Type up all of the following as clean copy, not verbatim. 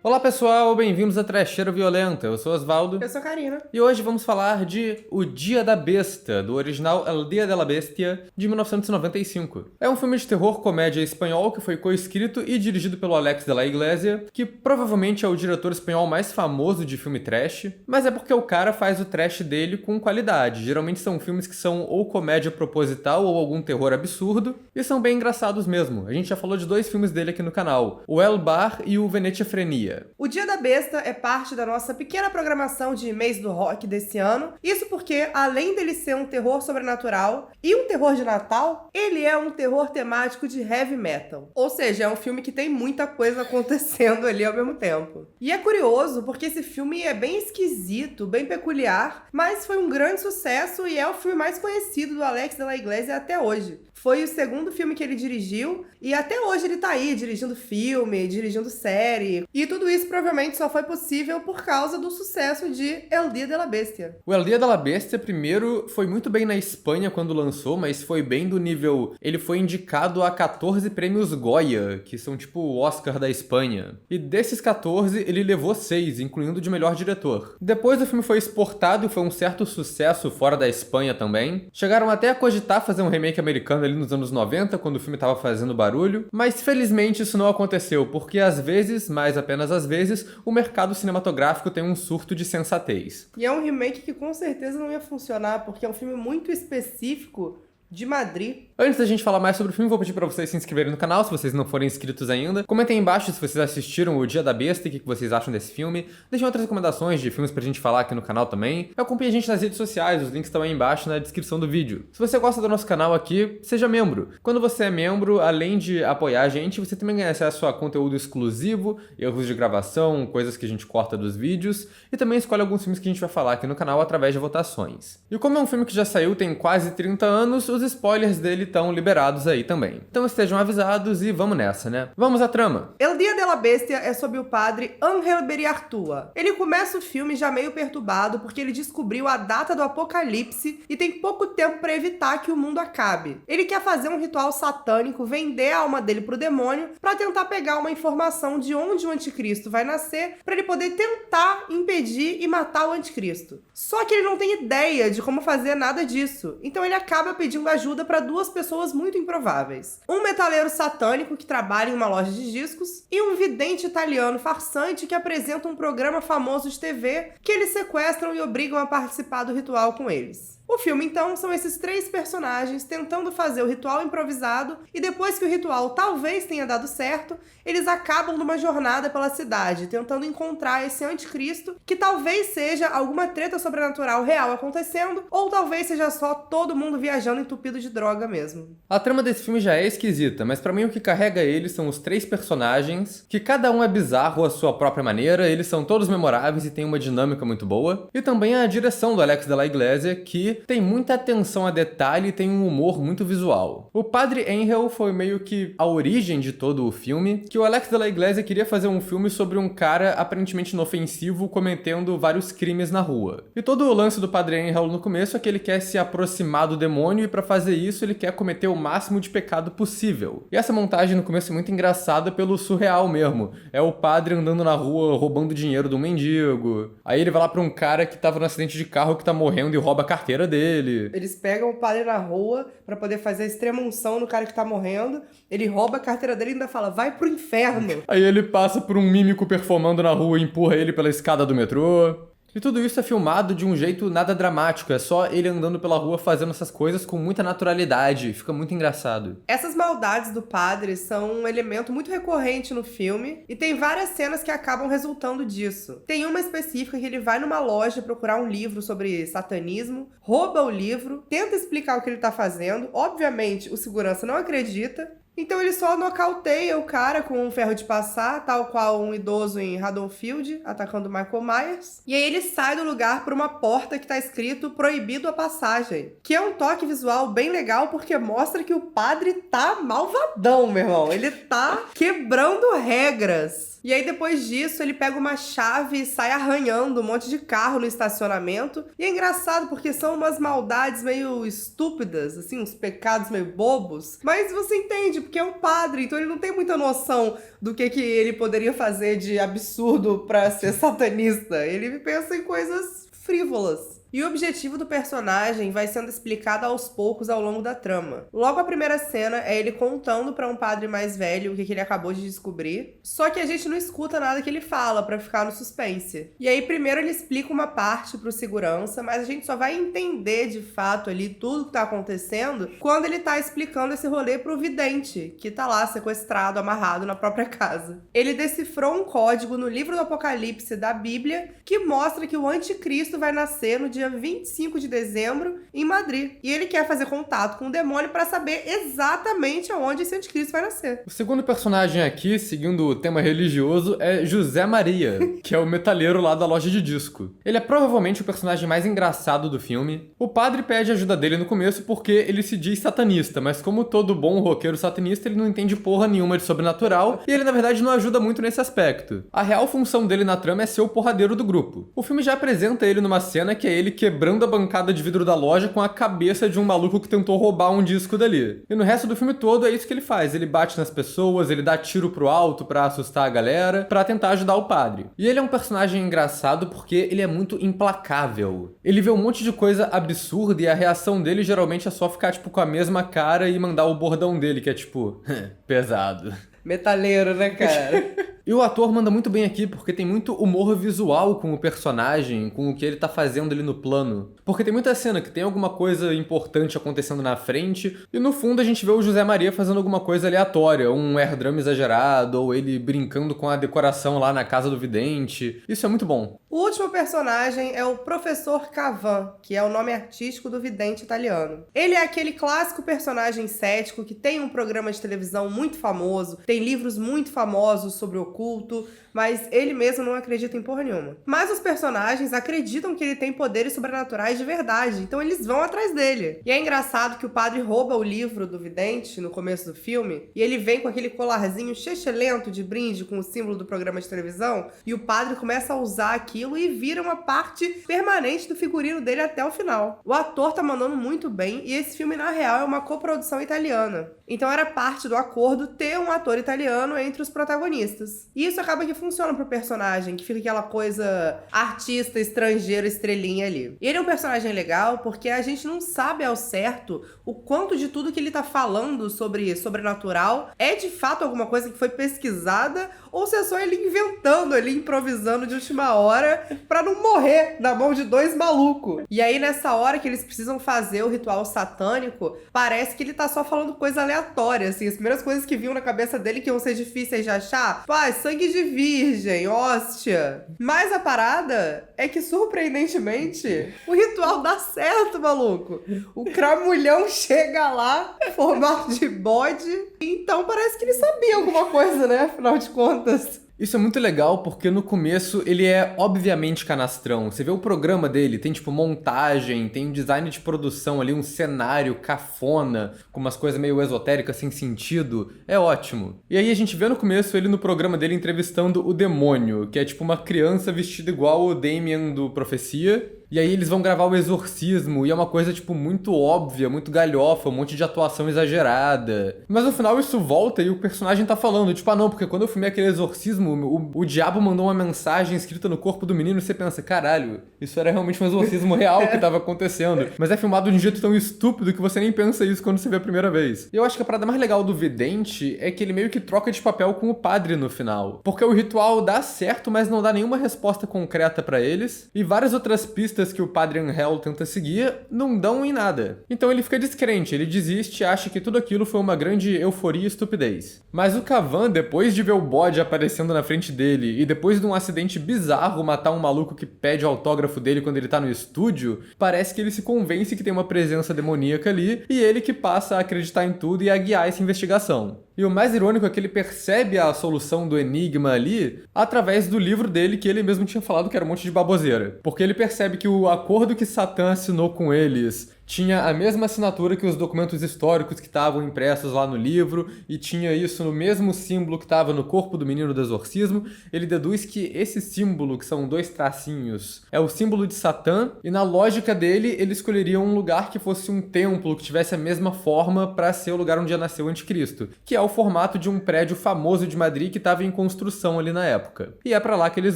Olá pessoal, bem-vindos a Trecheira Violenta, eu sou Osvaldo. Eu sou a Karina. E hoje vamos falar de O Dia da Besta, do original El Día de la Bestia, de 1995. É um filme de terror comédia espanhol que foi coescrito e dirigido pelo Alex de la Iglesia, que provavelmente é o diretor espanhol mais famoso de filme trash, mas é porque o cara faz o trash dele com qualidade. Geralmente são filmes que são ou comédia proposital ou algum terror absurdo, e são bem engraçados mesmo. A gente já falou de dois filmes dele aqui no canal, o El Bar e o Venetia Frenia. O Dia da Besta é parte da nossa pequena programação de mês do rock desse ano. Isso porque, além dele ser um terror sobrenatural e um terror de Natal, ele é um terror temático de heavy metal. Ou seja, é um filme que tem muita coisa acontecendo ali ao mesmo tempo. E é curioso porque esse filme é bem esquisito, bem peculiar, mas foi um grande sucesso e é o filme mais conhecido do Alex de la Iglesia até hoje. Foi o segundo filme que ele dirigiu e até hoje ele tá aí dirigindo filme, dirigindo série. E tudo isso provavelmente só foi possível por causa do sucesso de El Día de la Bestia. O El Día de la Bestia, primeiro, foi muito bem na Espanha quando lançou, mas foi bem do nível... Ele foi indicado a 14 prêmios Goya, que são tipo o Oscar da Espanha. E desses 14, ele levou 6, incluindo de melhor diretor. Depois o filme foi exportado e foi um certo sucesso fora da Espanha também. Chegaram até a cogitar fazer um remake americano ali nos anos 90, quando o filme tava fazendo barulho. Mas felizmente isso não aconteceu, porque às vezes, mas apenas às vezes, o mercado cinematográfico tem um surto de sensatez. E é um remake que com certeza não ia funcionar, porque é um filme muito específico de Madrid. Antes da gente falar mais sobre o filme, vou pedir pra vocês se inscreverem no canal, se vocês não forem inscritos ainda. Comentem aí embaixo se vocês assistiram O Dia da Besta e o que vocês acham desse filme. Deixem outras recomendações de filmes pra gente falar aqui no canal também. Acompanhe a gente nas redes sociais, os links estão aí embaixo na descrição do vídeo. Se você gosta do nosso canal aqui, seja membro. Quando você é membro, além de apoiar a gente, você também ganha acesso a conteúdo exclusivo, erros de gravação, coisas que a gente corta dos vídeos, e também escolhe alguns filmes que a gente vai falar aqui no canal através de votações. E como é um filme que já saiu tem quase 30 anos, os spoilers dele estão liberados aí também. Então estejam avisados e vamos nessa, né? Vamos à trama! El Día de la Bestia é sobre o padre Ángel Beriartua. Ele começa o filme já meio perturbado porque ele descobriu a data do apocalipse e tem pouco tempo para evitar que o mundo acabe. Ele quer fazer um ritual satânico, vender a alma dele pro demônio para tentar pegar uma informação de onde o anticristo vai nascer para ele poder tentar impedir e matar o anticristo. Só que ele não tem ideia de como fazer nada disso, então ele acaba pedindo ajuda para duas pessoas muito improváveis. Um metaleiro satânico que trabalha em uma loja de discos e um vidente italiano farsante que apresenta um programa famoso de TV que eles sequestram e obrigam a participar do ritual com eles. O filme, então, são esses três personagens tentando fazer o ritual improvisado e depois que o ritual talvez tenha dado certo, eles acabam numa jornada pela cidade, tentando encontrar esse anticristo, que talvez seja alguma treta sobrenatural real acontecendo, ou talvez seja só todo mundo viajando entupido de droga mesmo. A trama desse filme já é esquisita, mas pra mim o que carrega ele são os três personagens, que cada um é bizarro à sua própria maneira, eles são todos memoráveis e têm uma dinâmica muito boa, e também a direção do Alex de la Iglesia, que tem muita atenção a detalhe e tem um humor muito visual. O Padre Angel foi meio que a origem de todo o filme, que o Alex de la Iglesia queria fazer um filme sobre um cara aparentemente inofensivo cometendo vários crimes na rua. E todo o lance do Padre Angel no começo é que ele quer se aproximar do demônio e para fazer isso ele quer cometer o máximo de pecado possível. E essa montagem no começo é muito engraçada pelo surreal mesmo. É o padre andando na rua roubando dinheiro do mendigo. Aí ele vai lá pra um cara que tava no acidente de carro que tá morrendo e rouba a carteira dele. Eles pegam o padre na rua pra poder fazer a extrema unção no cara que tá morrendo. Ele rouba a carteira dele e ainda fala, vai pro inferno. Aí ele passa por um mímico performando na rua e empurra ele pela escada do metrô. E tudo isso é filmado de um jeito nada dramático, é só ele andando pela rua fazendo essas coisas com muita naturalidade, fica muito engraçado. Essas maldades do padre são um elemento muito recorrente no filme e tem várias cenas que acabam resultando disso. Tem uma específica que ele vai numa loja procurar um livro sobre satanismo, rouba o livro, tenta explicar o que ele tá fazendo, obviamente o segurança não acredita, então ele só nocauteia o cara com um ferro de passar, tal qual um idoso em Haddonfield, atacando Michael Myers. E aí ele sai do lugar por uma porta que tá escrito proibido a passagem. Que é um toque visual bem legal, porque mostra que o padre tá malvadão, meu irmão. Ele tá quebrando regras. E aí depois disso ele pega uma chave e sai arranhando um monte de carro no estacionamento. E é engraçado porque são umas maldades meio estúpidas, assim, uns pecados meio bobos. Mas você entende porque é um padre, então ele não tem muita noção do que ele poderia fazer de absurdo pra ser satanista. Ele pensa em coisas frívolas. E o objetivo do personagem vai sendo explicado aos poucos ao longo da trama. Logo a primeira cena é ele contando pra um padre mais velho o que ele acabou de descobrir, só que a gente não escuta nada que ele fala pra ficar no suspense. E aí primeiro ele explica uma parte pro segurança, mas a gente só vai entender de fato ali tudo que tá acontecendo quando ele tá explicando esse rolê pro vidente, que tá lá sequestrado, amarrado na própria casa. Ele decifrou um código no livro do Apocalipse da Bíblia que mostra que o anticristo vai nascer no dia 25 de dezembro, em Madrid. E ele quer fazer contato com o demônio para saber exatamente aonde esse anticristo vai nascer. O segundo personagem aqui, seguindo o tema religioso, é José Maria, que é o metaleiro lá da loja de disco. Ele é provavelmente o personagem mais engraçado do filme. O padre pede ajuda dele no começo porque ele se diz satanista, mas como todo bom roqueiro satanista, ele não entende porra nenhuma de sobrenatural, e ele na verdade não ajuda muito nesse aspecto. A real função dele na trama é ser o porradeiro do grupo. O filme já apresenta ele numa cena que é ele quebrando a bancada de vidro da loja com a cabeça de um maluco que tentou roubar um disco dali. E no resto do filme todo é isso que ele faz. Ele bate nas pessoas, ele dá tiro pro alto pra assustar a galera, pra tentar ajudar o padre. E ele é um personagem engraçado porque ele é muito implacável. Ele vê um monte de coisa absurda e a reação dele geralmente é só ficar tipo com a mesma cara e mandar o bordão dele, que é tipo, pesado. Metaleiro, né, cara? E o ator manda muito bem aqui, porque tem muito humor visual com o personagem, com o que ele tá fazendo ali no plano. Porque tem muita cena que tem alguma coisa importante acontecendo na frente, e no fundo a gente vê o José Maria fazendo alguma coisa aleatória, um air drum exagerado, ou ele brincando com a decoração lá na casa do vidente. Isso é muito bom. O último personagem é o Professor Cavan, que é o nome artístico do vidente italiano. Ele é aquele clássico personagem cético que tem um programa de televisão muito famoso, tem livros muito famosos sobre o oculto, mas ele mesmo não acredita em porra nenhuma. Mas os personagens acreditam que ele tem poderes sobrenaturais de verdade, então eles vão atrás dele. E é engraçado que o padre rouba o livro do vidente no começo do filme, e ele vem com aquele colarzinho chechelento de brinde com o símbolo do programa de televisão, e o padre começa a usar aquilo e vira uma parte permanente do figurino dele até o final. O ator tá mandando muito bem, e esse filme, na real, é uma coprodução italiana. Então era parte do acordo ter um ator italiano entre os protagonistas. E isso acaba que funciona pro personagem, que fica aquela coisa artista, estrangeiro, estrelinha ali. E ele é um personagem legal porque a gente não sabe ao certo o quanto de tudo que ele tá falando sobre sobrenatural é de fato alguma coisa que foi pesquisada ou se é só ele inventando ali, improvisando de última hora pra não morrer na mão de dois malucos. E aí nessa hora que eles precisam fazer o ritual satânico, parece que ele tá só falando coisa aleatória, assim, as primeiras coisas que vinham na cabeça dele que iam ser difíceis de achar, sangue de virgem, hóstia. Mas a parada é que, surpreendentemente, o ritual dá certo, maluco. O cramulhão chega lá, formato de bode, então parece que ele sabia alguma coisa, né? Afinal de contas. Isso é muito legal porque no começo ele é obviamente canastrão. Você vê o programa dele, tem tipo montagem, tem um design de produção ali, um cenário cafona, com umas coisas meio esotéricas sem sentido. É ótimo. E aí a gente vê no começo ele no programa dele entrevistando o demônio, que é tipo uma criança vestida igual o Damien do Profecia. E aí eles vão gravar o exorcismo, e é uma coisa, tipo, muito óbvia, muito galhofa, um monte de atuação exagerada. Mas no final isso volta e o personagem tá falando, tipo, não, porque quando eu filmei aquele exorcismo, o diabo mandou uma mensagem escrita no corpo do menino e você pensa, caralho, isso era realmente um exorcismo real que tava acontecendo. Mas é filmado de um jeito tão estúpido que você nem pensa isso quando você vê a primeira vez. E eu acho que a parada mais legal do vidente é que ele meio que troca de papel com o padre no final. Porque o ritual dá certo, mas não dá nenhuma resposta concreta pra eles, e várias outras pistas que o padre Angel tenta seguir não dão em nada. Então ele fica descrente, ele desiste e acha que tudo aquilo foi uma grande euforia e estupidez. Mas o Cavan, depois de ver o bode aparecendo na frente dele e depois de um acidente bizarro matar um maluco que pede o autógrafo dele quando ele tá no estúdio, parece que ele se convence que tem uma presença demoníaca ali e ele que passa a acreditar em tudo e a guiar essa investigação. E o mais irônico é que ele percebe a solução do enigma ali através do livro dele, que ele mesmo tinha falado que era um monte de baboseira. Porque ele percebe que o acordo que Satã assinou com eles tinha a mesma assinatura que os documentos históricos que estavam impressos lá no livro, e tinha isso no mesmo símbolo que estava no corpo do menino do exorcismo. Ele deduz que esse símbolo, que são 2 tracinhos, é o símbolo de Satã, e na lógica dele, ele escolheria um lugar que fosse um templo, que tivesse a mesma forma para ser o lugar onde nasceu o anticristo, que é o formato de um prédio famoso de Madrid que estava em construção ali na época. E é para lá que eles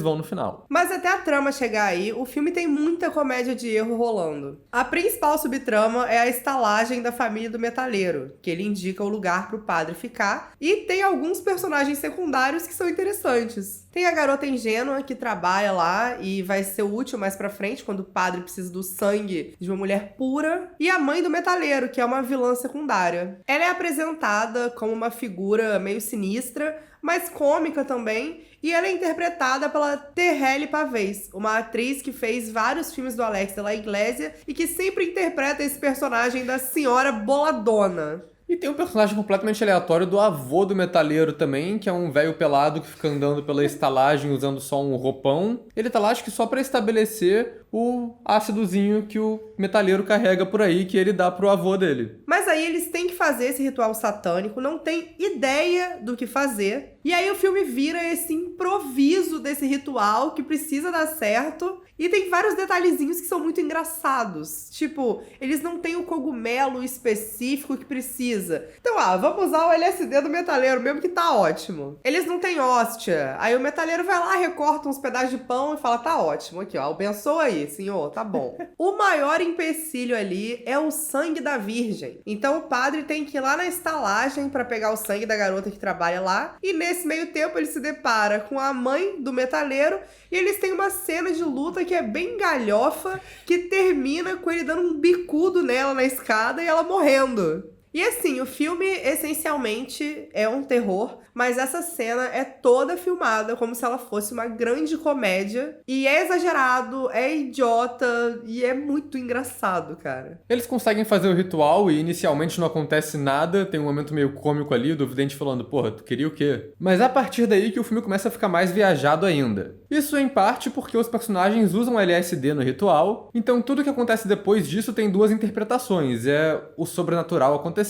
vão no final. Mas até a trama chegar aí, o filme tem muita comédia de erro rolando. A principal subtrama é a estalagem da família do metalheiro, que ele indica o lugar pro padre ficar, e tem alguns personagens secundários que são interessantes. Tem a garota ingênua que trabalha lá e vai ser útil mais pra frente, quando o padre precisa do sangue de uma mulher pura. E a mãe do metalheiro, que é uma vilã secundária. Ela é apresentada como uma figura meio sinistra, mas cômica também, e ela é interpretada pela Terrell Pavés, uma atriz que fez vários filmes do Alex de la Iglesia e que sempre interpreta esse personagem da senhora boladona. E tem um personagem completamente aleatório do avô do metalheiro também, que é um velho pelado que fica andando pela estalagem usando só um roupão. Ele tá lá, acho que só pra estabelecer o ácidozinho que o metalheiro carrega por aí, que ele dá pro avô dele. Mas aí eles têm que fazer esse ritual satânico, não tem ideia do que fazer. E aí o filme vira esse improviso desse ritual que precisa dar certo. E tem vários detalhezinhos que são muito engraçados. Tipo, eles não têm o cogumelo específico que precisa. Então, vamos usar o LSD do metalheiro mesmo, que tá ótimo. Eles não têm hóstia. Aí o metalheiro vai lá, recorta uns pedaços de pão e fala, tá ótimo, aqui ó, abençoa aí, senhor, tá bom. O maior empecilho ali é o sangue da virgem. Então o padre tem que ir lá na estalagem pra pegar o sangue da garota que trabalha lá. E nesse meio tempo ele se depara com a mãe do metalheiro e eles têm uma cena de luta que é bem galhofa, que termina com ele dando um bicudo nela na escada e ela morrendo. E assim, o filme essencialmente é um terror, mas essa cena é toda filmada como se ela fosse uma grande comédia. E é exagerado, é idiota e é muito engraçado, cara. Eles conseguem fazer o ritual e inicialmente não acontece nada, tem um momento meio cômico ali do vidente falando, porra, tu queria o quê? Mas é a partir daí que o filme começa a ficar mais viajado ainda. Isso em parte porque os personagens usam LSD no ritual, então tudo que acontece depois disso tem 2 interpretações, é o sobrenatural acontecendo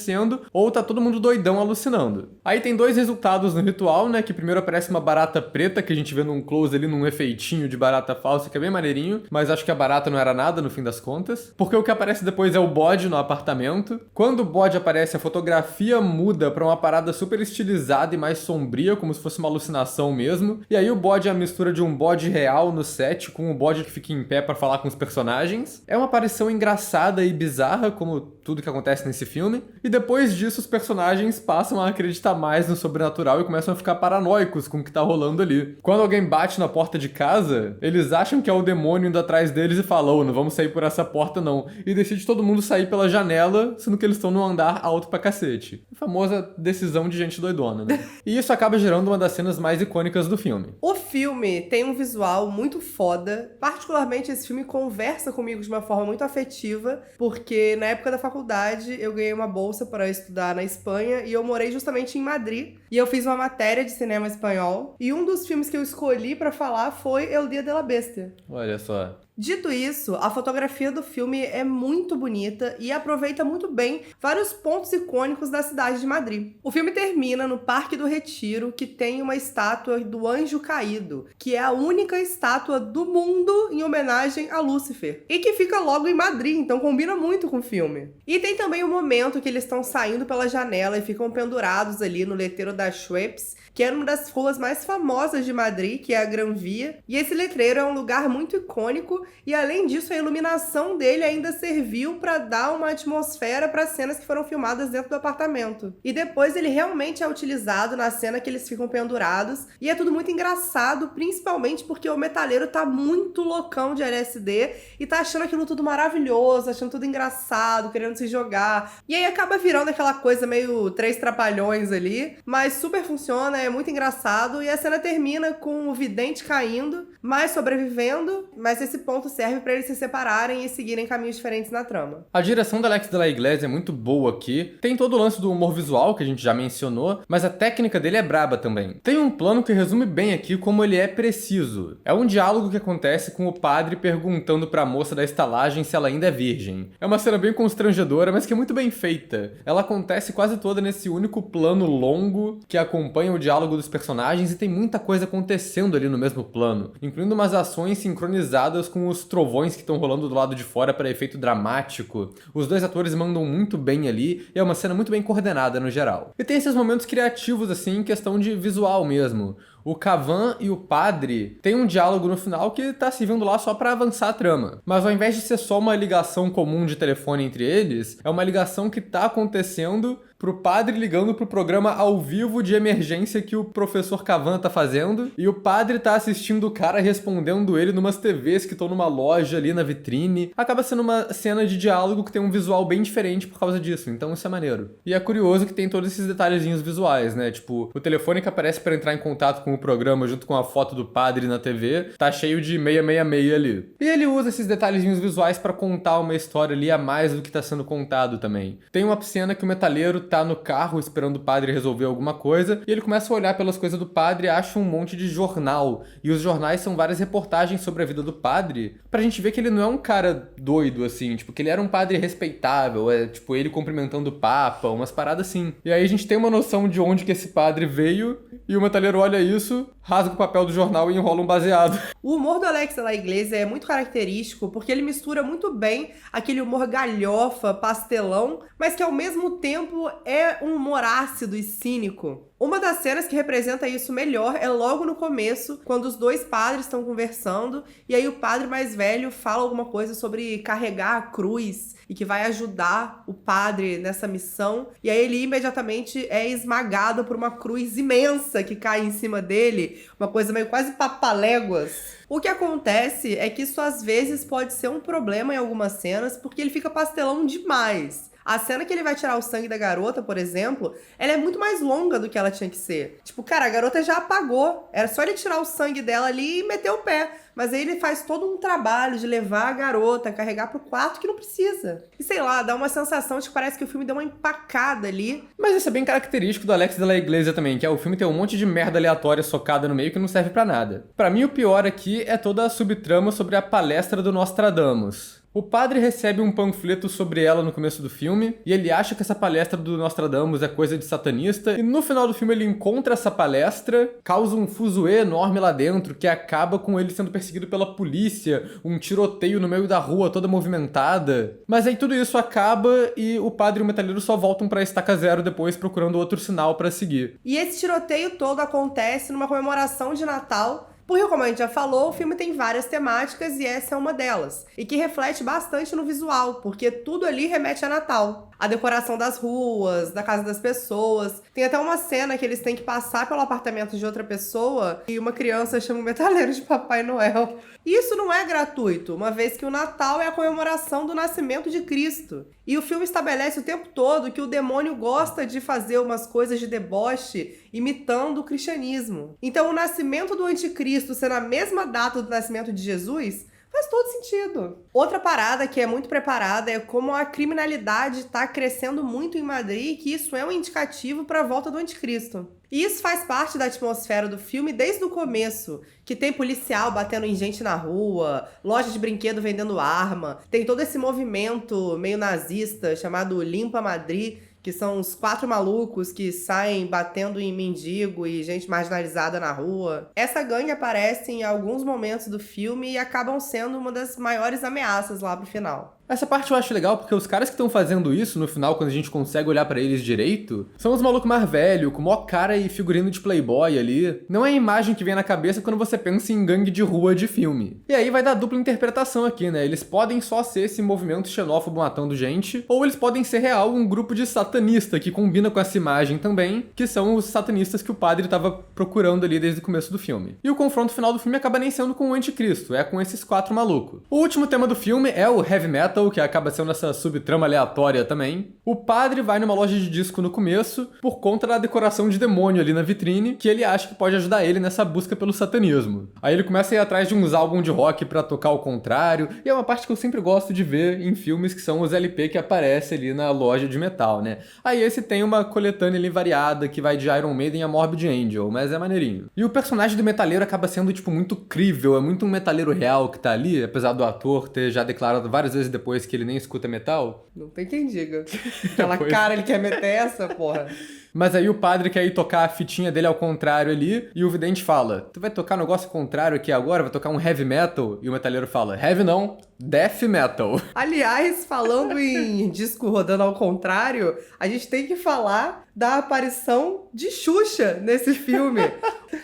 ou tá todo mundo doidão alucinando. Aí tem 2 resultados no ritual, né, que primeiro aparece uma barata preta, que a gente vê num close ali, num efeitinho de barata falsa, que é bem maneirinho, mas acho que a barata não era nada no fim das contas, porque o que aparece depois é o bode no apartamento. Quando o bode aparece, a fotografia muda pra uma parada super estilizada e mais sombria, como se fosse uma alucinação mesmo, e aí o bode é a mistura de um bode real no set com um bode que fica em pé pra falar com os personagens. É uma aparição engraçada e bizarra, como tudo que acontece nesse filme, e depois disso os personagens passam a acreditar mais no sobrenatural e começam a ficar paranoicos com o que tá rolando ali. Quando alguém bate na porta de casa, eles acham que é o demônio indo atrás deles e falam, não vamos sair por essa porta não. E decide todo mundo sair pela janela, sendo que eles estão num andar alto pra cacete. A famosa decisão de gente doidona, né? E isso acaba gerando uma das cenas mais icônicas do filme. O filme tem um visual muito foda. Particularmente, esse filme conversa comigo de uma forma muito afetiva, porque na época da faculdade eu ganhei uma bolsa para estudar na Espanha e eu morei justamente em Madrid. E eu fiz uma matéria de cinema espanhol. E um dos filmes que eu escolhi pra falar foi El Dia de la Bestia. Olha só. Dito isso, a fotografia do filme é muito bonita e aproveita muito bem vários pontos icônicos da cidade de Madrid. O filme termina no Parque do Retiro, que tem uma estátua do Anjo Caído, que é a única estátua do mundo em homenagem a Lúcifer, e que fica logo em Madrid, então combina muito com o filme. E tem também o momento que eles estão saindo pela janela e ficam pendurados ali no letreiro da Schweppes, que é uma das ruas mais famosas de Madrid, que é a Gran Via, e esse letreiro é um lugar muito icônico. E além disso, a iluminação dele ainda serviu para dar uma atmosfera para as cenas que foram filmadas dentro do apartamento. E depois ele realmente é utilizado na cena que eles ficam pendurados. E é tudo muito engraçado, principalmente porque o metalheiro tá muito loucão de LSD e tá achando aquilo tudo maravilhoso, achando tudo engraçado, querendo se jogar. E aí acaba virando aquela coisa meio Três Trapalhões ali, mas super funciona, é muito engraçado. E a cena termina com o vidente caindo, mas sobrevivendo. Mas esse ponto ponto serve pra eles se separarem e seguirem caminhos diferentes na trama. A direção da Alex de la Iglesia é muito boa aqui. Tem todo o lance do humor visual, que a gente já mencionou, mas a técnica dele é braba também. Tem um plano que resume bem aqui como ele é preciso. É um diálogo que acontece com o padre perguntando pra moça da estalagem se ela ainda é virgem. É uma cena bem constrangedora, mas que é muito bem feita. Ela acontece quase toda nesse único plano longo que acompanha o diálogo dos personagens e tem muita coisa acontecendo ali no mesmo plano, incluindo umas ações sincronizadas com os trovões que estão rolando do lado de fora para efeito dramático. Os dois atores mandam muito bem ali e é uma cena muito bem coordenada no geral. E tem esses momentos criativos assim, em questão de visual mesmo. O Cavan e o padre têm um diálogo no final que tá servindo lá só pra avançar a trama. Mas ao invés de ser só uma ligação comum de telefone entre eles, é uma ligação que tá acontecendo pro padre ligando pro programa ao vivo de emergência que o professor Cavan tá fazendo, e o padre tá assistindo o cara respondendo ele numas TVs que estão numa loja ali na vitrine. Acaba sendo uma cena de diálogo que tem um visual bem diferente por causa disso, então isso é maneiro. E é curioso que tem todos esses detalhezinhos visuais, né? Tipo, o telefone que aparece pra entrar em contato com o programa junto com a foto do padre na TV, tá cheio de 666 ali. E ele usa esses detalhezinhos visuais pra contar uma história ali a mais do que tá sendo contado também. Tem uma cena que o metaleiro tá no carro esperando o padre resolver alguma coisa, e ele começa a olhar pelas coisas do padre e acha um monte de jornal. E os jornais são várias reportagens sobre a vida do padre, pra gente ver que ele não é um cara doido, assim, tipo, que ele era um padre respeitável, tipo, ele cumprimentando o papa, umas paradas assim. E aí a gente tem uma noção de onde que esse padre veio, e o metaleiro olha isso, rasga o papel do jornal e enrola um baseado. O humor do Alex de la Iglesia é muito característico porque ele mistura muito bem aquele humor galhofa, pastelão, mas que ao mesmo tempo é um humor ácido e cínico. Uma das cenas que representa isso melhor é logo no começo, quando os dois padres estão conversando, e aí o padre mais velho fala alguma coisa sobre carregar a cruz e que vai ajudar o padre nessa missão, e aí ele imediatamente é esmagado por uma cruz imensa que cai em cima dele, uma coisa meio quase papaléguas. O que acontece é que isso às vezes pode ser um problema em algumas cenas, porque ele fica pastelão demais. A cena que ele vai tirar o sangue da garota, por exemplo, ela é muito mais longa do que ela tinha que ser. Tipo, cara, a garota já apagou. Era só ele tirar o sangue dela ali e meter o pé. Mas aí ele faz todo um trabalho de levar a garota, carregar pro quarto que não precisa. E sei lá, dá uma sensação de que parece que o filme deu uma empacada ali. Mas isso é bem característico do Alex de la Iglesia também, que é o filme ter um monte de merda aleatória socada no meio que não serve pra nada. Pra mim, o pior aqui é toda a subtrama sobre a palestra do Nostradamus. O padre recebe um panfleto sobre ela no começo do filme, e ele acha que essa palestra do Nostradamus é coisa de satanista, e no final do filme ele encontra essa palestra, causa um fuzuê enorme lá dentro, que acaba com ele sendo perseguido pela polícia, um tiroteio no meio da rua toda movimentada. Mas aí tudo isso acaba e o padre e o metaleiro só voltam pra estaca zero depois procurando outro sinal pra seguir. E esse tiroteio todo acontece numa comemoração de Natal, porque, como a gente já falou, o filme tem várias temáticas e essa é uma delas. E que reflete bastante no visual, porque tudo ali remete a Natal. A decoração das ruas, da casa das pessoas. Tem até uma cena que eles têm que passar pelo apartamento de outra pessoa e uma criança chama o metaleiro de Papai Noel. E isso não é gratuito, uma vez que o Natal é a comemoração do nascimento de Cristo. E o filme estabelece o tempo todo que o demônio gosta de fazer umas coisas de deboche imitando o cristianismo. Então o nascimento do anticristo ser na mesma data do nascimento de Jesus faz todo sentido. Outra parada que é muito preparada é como a criminalidade está crescendo muito em Madrid e que isso é um indicativo para a volta do anticristo. E isso faz parte da atmosfera do filme desde o começo, que tem policial batendo em gente na rua, loja de brinquedo vendendo arma, tem todo esse movimento meio nazista chamado Limpa Madrid, que são os 4 malucos que saem batendo em mendigo e gente marginalizada na rua. Essa gangue aparece em alguns momentos do filme e acabam sendo uma das maiores ameaças lá pro final. Essa parte eu acho legal porque os caras que estão fazendo isso no final, quando a gente consegue olhar pra eles direito, são os malucos mais velhos, com maior cara e figurino de playboy ali. Não é a imagem que vem na cabeça quando você pensa em gangue de rua de filme. E aí vai dar dupla interpretação aqui, né? Eles podem só ser esse movimento xenófobo matando gente, ou eles podem ser real um grupo de satanista que combina com essa imagem também, que são os satanistas que o padre estava procurando ali desde o começo do filme. E o confronto final do filme acaba nem sendo com o anticristo, é com esses 4 malucos. O último tema do filme é o heavy metal, metal, que acaba sendo essa subtrama aleatória também. O padre vai numa loja de disco no começo por conta da decoração de demônio ali na vitrine, que ele acha que pode ajudar ele nessa busca pelo satanismo. Aí ele começa a ir atrás de uns álbuns de rock pra tocar ao contrário, e é uma parte que eu sempre gosto de ver em filmes, que são os LP que aparecem ali na loja de metal, né? Aí esse tem uma coletânea ali variada, que vai de Iron Maiden a Morbid Angel, mas é maneirinho. E o personagem do metaleiro acaba sendo, tipo, muito crível, é muito um metaleiro real que tá ali, apesar do ator ter já declarado várias vezes depois que ele nem escuta metal. Não tem quem diga. Aquela cara, ele quer meter essa, porra. Mas aí o padre quer ir tocar a fitinha dele ao contrário ali, e o vidente fala, tu vai tocar um negócio contrário aqui agora? Vai tocar um heavy metal? E o metaleiro fala, heavy não, death metal. Aliás, falando em disco rodando ao contrário, a gente tem que falar da aparição de Xuxa nesse filme.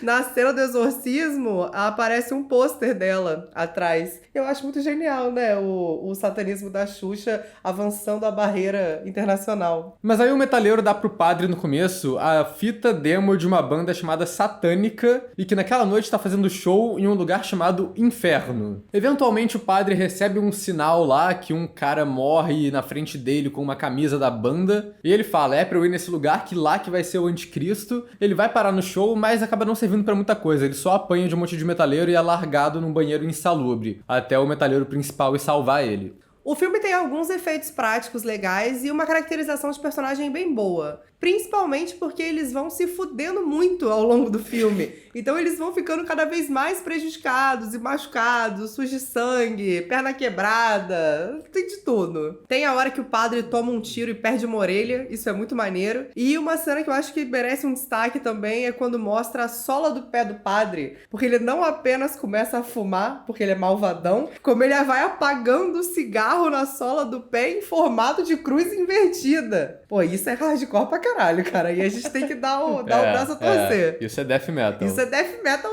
Na cena do exorcismo, aparece um pôster dela atrás. Eu acho muito genial, né? O satanismo da Xuxa avançando a barreira internacional. Mas aí o metaleiro dá pro padre no começo a fita demo de uma banda chamada Satânica e que naquela noite tá fazendo show em um lugar chamado Inferno. Eventualmente o padre recebe um sinal lá que um cara morre na frente dele com uma camisa da banda e ele fala, é pra eu ir nesse lugar que lá que vai ser o anticristo. Ele vai parar no show, mas acaba não servindo pra muita coisa. Ele só apanha de um monte de metaleiro e é largado num banheiro insalubre até o metaleiro principal ir salvar ele. O filme tem alguns efeitos práticos legais e uma caracterização de personagem bem boa. Principalmente porque eles vão se fudendo muito ao longo do filme. Então eles vão ficando cada vez mais prejudicados e machucados, sujos de sangue, perna quebrada, tem de tudo. Tem a hora que o padre toma um tiro e perde uma orelha, isso é muito maneiro. E uma cena que eu acho que merece um destaque também é quando mostra a sola do pé do padre, porque ele não apenas começa a fumar, porque ele é malvadão, como ele vai apagando o cigarro na sola do pé em formato de cruz invertida. Pô, isso é hardcore pra caralho, cara. E a gente tem que dar o braço a torcer. Isso é death metal. Isso é death metal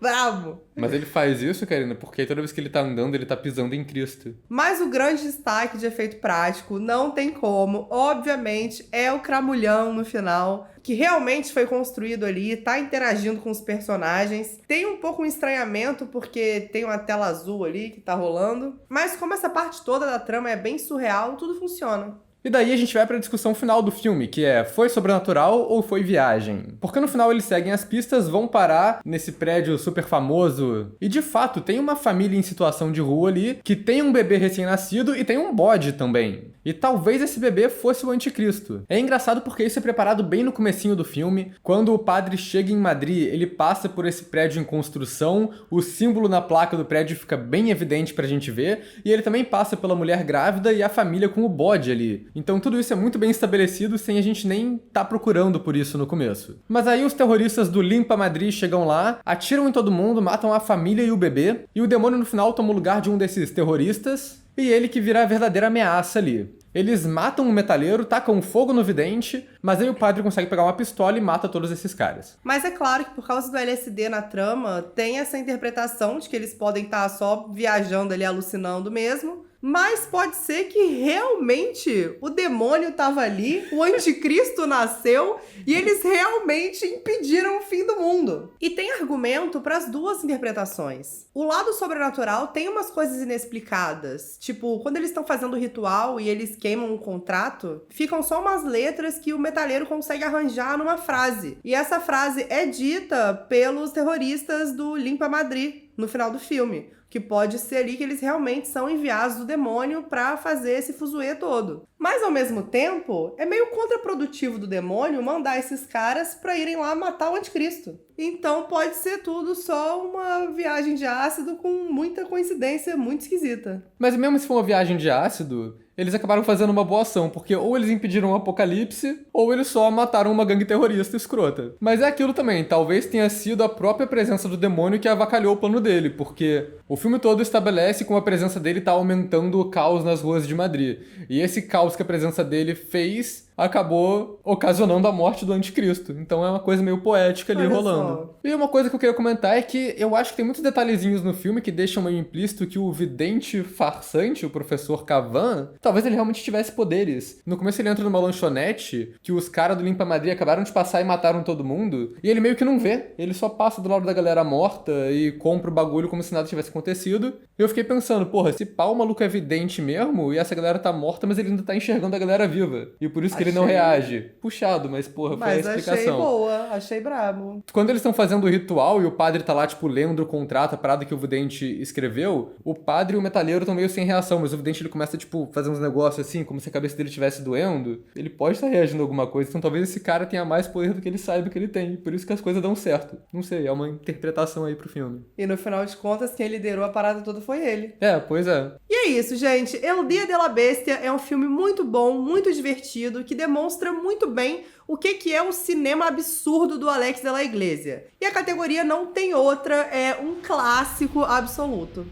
bravo. Mas ele faz isso, Karina, porque toda vez que ele tá andando, ele tá pisando em Cristo. Mas o grande destaque de efeito prático, não tem como, obviamente, é o cramulhão no final, que realmente foi construído ali, tá interagindo com os personagens. Tem um pouco um estranhamento, porque tem uma tela azul ali que tá rolando. Mas como essa parte toda da trama é bem surreal, tudo funciona. E daí a gente vai pra discussão final do filme, que é, foi sobrenatural ou foi viagem? Porque no final eles seguem as pistas, vão parar nesse prédio super famoso, e de fato tem uma família em situação de rua ali, que tem um bebê recém-nascido e tem um bode também. E talvez esse bebê fosse o anticristo. É engraçado porque isso é preparado bem no comecinho do filme. Quando o padre chega em Madrid, ele passa por esse prédio em construção, o símbolo na placa do prédio fica bem evidente pra gente ver, e ele também passa pela mulher grávida e a família com o bode ali. Então tudo isso é muito bem estabelecido sem a gente nem tá procurando por isso no começo. Mas aí os terroristas do Limpa Madrid chegam lá, atiram em todo mundo, matam a família e o bebê, e o demônio no final toma o lugar de um desses terroristas, e ele que vira a verdadeira ameaça ali. Eles matam o metaleiro, tacam fogo no vidente, mas aí o padre consegue pegar uma pistola e mata todos esses caras. Mas é claro que por causa do LSD na trama, tem essa interpretação de que eles podem estar só viajando ali, alucinando mesmo. Mas pode ser que realmente o demônio estava ali, o anticristo nasceu e eles realmente impediram o fim do mundo. E tem argumento para as duas interpretações. O lado sobrenatural tem umas coisas inexplicadas. Tipo, quando eles estão fazendo o ritual e eles queimam um contrato, ficam só umas letras que o metaleiro consegue arranjar numa frase. E essa frase é dita pelos terroristas do Limpa Madrid no final do filme. Que pode ser ali que eles realmente são enviados do demônio pra fazer esse fuzuê todo. Mas, ao mesmo tempo, é meio contraprodutivo do demônio mandar esses caras pra irem lá matar o anticristo. Então, pode ser tudo só uma viagem de ácido com muita coincidência muito esquisita. Mas mesmo se for uma viagem de ácido, eles acabaram fazendo uma boa ação, porque ou eles impediram o apocalipse, ou eles só mataram uma gangue terrorista escrota. Mas é aquilo também, talvez tenha sido a própria presença do demônio que avacalhou o plano dele, porque o filme todo estabelece como a presença dele tá aumentando o caos nas ruas de Madrid. E esse caos que a presença dele fez acabou ocasionando a morte do anticristo. Então é uma coisa meio poética ali Olha rolando. só. E uma coisa que eu queria comentar é que eu acho que tem muitos detalhezinhos no filme que deixam meio implícito que o vidente farsante, o professor Cavan, talvez ele realmente tivesse poderes. No começo ele entra numa lanchonete que os caras do Limpa Madrid acabaram de passar e mataram todo mundo, e ele meio que não vê. Ele só passa do lado da galera morta e compra o bagulho como se nada tivesse acontecido. E eu fiquei pensando, porra, se pá, o maluco é vidente mesmo e essa galera tá morta, mas ele ainda tá enxergando a galera viva. E por isso que ele não reage. Puxado, mas porra, foi a Mas explicação. achei boa, achei brabo. Quando eles estão fazendo o ritual e o padre tá lá, tipo, lendo o contrato, a parada que o vidente escreveu, o padre e o metalheiro estão meio sem reação, mas o vidente ele começa, tipo, fazer uns negócios assim, como se a cabeça dele estivesse doendo. Ele pode estar reagindo a alguma coisa, então talvez esse cara tenha mais poder do que ele saiba que ele tem. Por isso que as coisas dão certo. Não sei, é uma interpretação aí pro filme. E no final de contas, quem liderou a parada toda foi ele. É, pois é. E é isso, gente. El Dia de la Bestia é um filme muito bom, muito divertido, que demonstra muito bem o que é o cinema absurdo do Alex de la Iglesia. E a categoria não tem outra, é um clássico absoluto.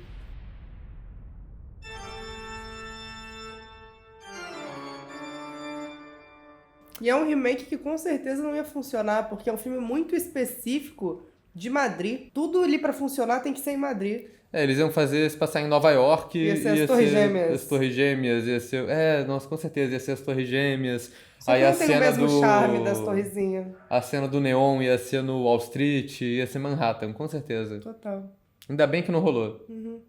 E é um remake que com certeza não ia funcionar, porque é um filme muito específico de Madrid. Tudo ali pra funcionar tem que ser em Madrid. É, eles iam fazer se passar em Nova York. Ia ser as Torres Gêmeas. As Torres Gêmeas, ia ser. É, nossa, com certeza, ia ser as Torres Gêmeas. Só Aí que a não tem o cena mesmo do. charme das torrezinhas. A cena do neon ia ser no Wall Street, ia ser Manhattan, com certeza. Total. Ainda bem que não rolou. Uhum.